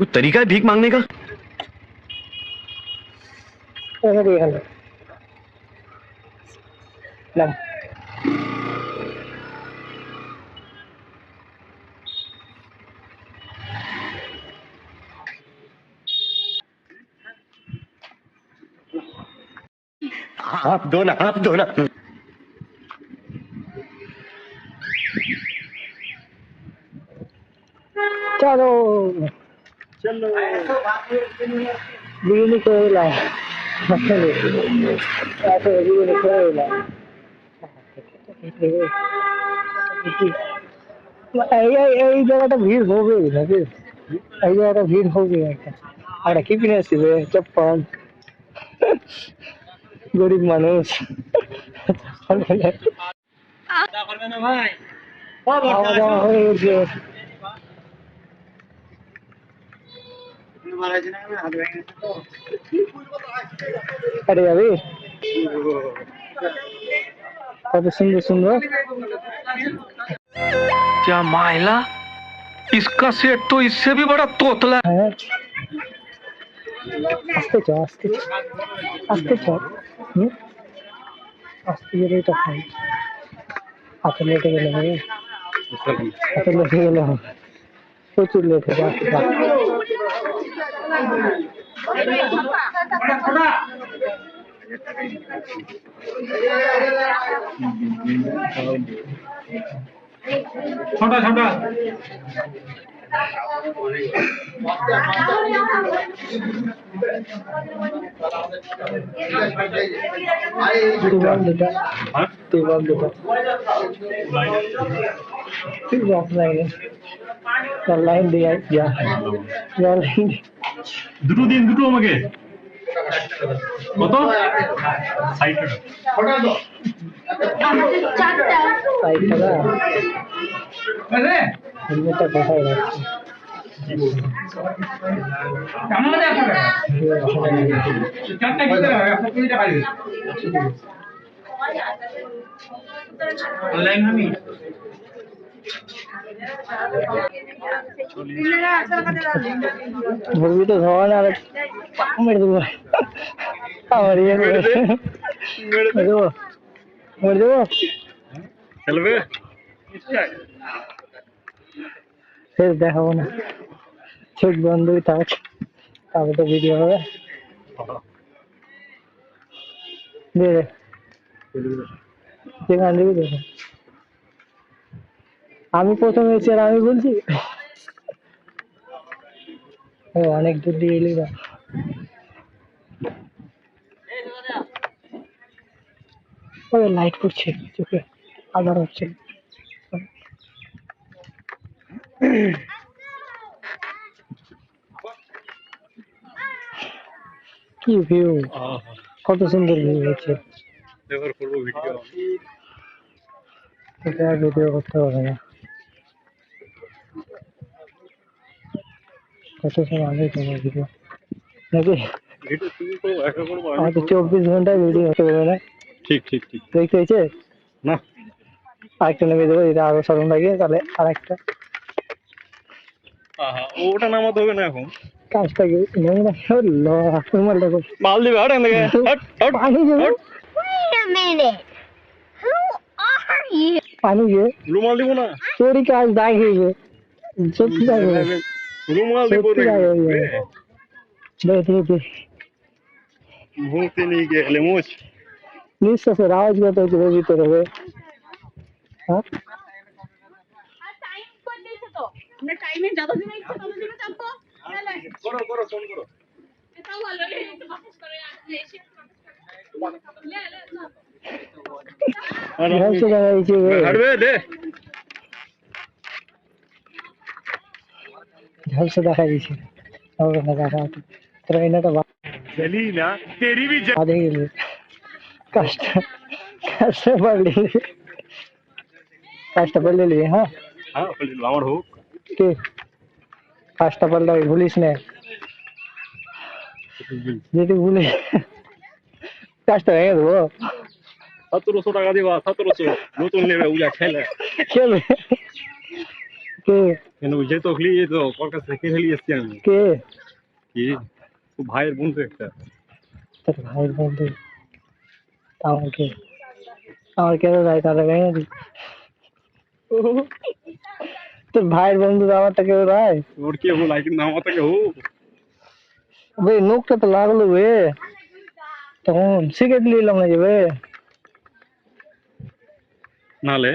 कोई तरीका है भीख मांगने का? हाथ दो ना, हाथ दो ना। चलो चलो बिजली खेला ऐसे बिजली खेला এই জায়গাটা ভিড় হবে নাকি এই জায়গাটা ভিড় হবে একটা আর কি কিনে আসবে চপ্পল গরিব মানুষ খাওয়া দাওয়া হয়ে গেছে अरे अभी कत सुंदर सुंदर क्या माइला, इसका सेट तो इससे भी बड़ा तोतला है आस्ते चो आस्ते चो आस्ते ये तो खाई आप लेटे गए हैं आप लेटे गए हैं कुछ लेटे गए छोटा छोटा लाइन दिया या लाइन দুটো দিন দুটো আমাকে কত 60 টাকা হেলমেটটা কোথায় রাখছি অনলাইন আমি বলবি তো ধোয়া না মেরে দেবো আমার ইয়ে মেরে দেবো মেরে দেবো চলবে ফের দেখাবো না চোখ বন্ধই থাক তারপরে তো ভিডিও হবে দিয়ে দে যেখান দিবি দেখো আমি প্রথম এসেছি আর আমি বলছি ও অনেক দূর দিয়ে এলি না ওই লাইট পড়ছে চোখে আধার হচ্ছে কি ভিউ কত সুন্দর ভিউ হচ্ছে এবার করব ভিডিও এটা ভিডিও করতে হবে না কত সময় আগে তোমার ভিডিও নাকি ভিডিও তুমি করো একা করব আমাদের 24 ঘন্টায় ভিডিও হতে পারবে না ঠিক ঠিক ঠিক দেখতে হয়েছে না আরেকটা নেমে দেবো এটা আরো সরম লাগে তাহলে আরেকটা ওটা নামাতে হবে না এখন কাজটা কি নেমে রাখো রুমালটা মাল দিবে হাট এখান থেকে হাট হাট পানি দেবে Wait a minute. Who are you? পানি দিয়ে রুমাল দিব না তোরই কাজ দাগ হয়ে যাবে সত্যি দাগ হয়ে যাবে রুমাল দিব সত্যি দাগ হয়ে যাবে দে দে দে ঘুমতে নিয়ে গেলে মোচ নিঃশ্বাসের আওয়াজ কত হচ্ছে ভিতরে হবে হ্যাঁ টাইম করে দিয়েছে তো আমরা টাইমে যতদিন ইচ্ছে ততদিন চাপবো করো করো ফোন করো এটাও ভালো একটু বাসস করে আসলে এসে লে লে ঝালসা দেখা যাচ্ছে হাঁটবে দে ঝালসা দেখা যাচ্ছে হবে না দেখা তোরা এনাটা चली ना तेरी भी বাদে গেলে কাজটা কাজটা পারলি কাজটা পারলি হ্যাঁ हाँ আমার হোক কে কাজটা পারলে ভুলিস না যদি ভুলে কাজটা ভেঙে দেবো 1700 টাকা দিবা 1700 নতুন নেবে উজা খেলে খেলবে কে কেন বুঝে তো হলি এই তো ওর কাছে থেকে হেলি আসছি আমি কে কি তো ভাইয়ের বন্ধু একটা তোর ভাইয়ের বন্ধু আমাকে আমার কেন যায় তাহলে ভেঙে দি তোর ভাইয়ের বন্ধু আমারটা কেউ রায় ওর কি হবো লাইক নাম থেকে হো বে নোকটা তো লাগলো বে তখন সিগারেট নিলাম না যে বে নালে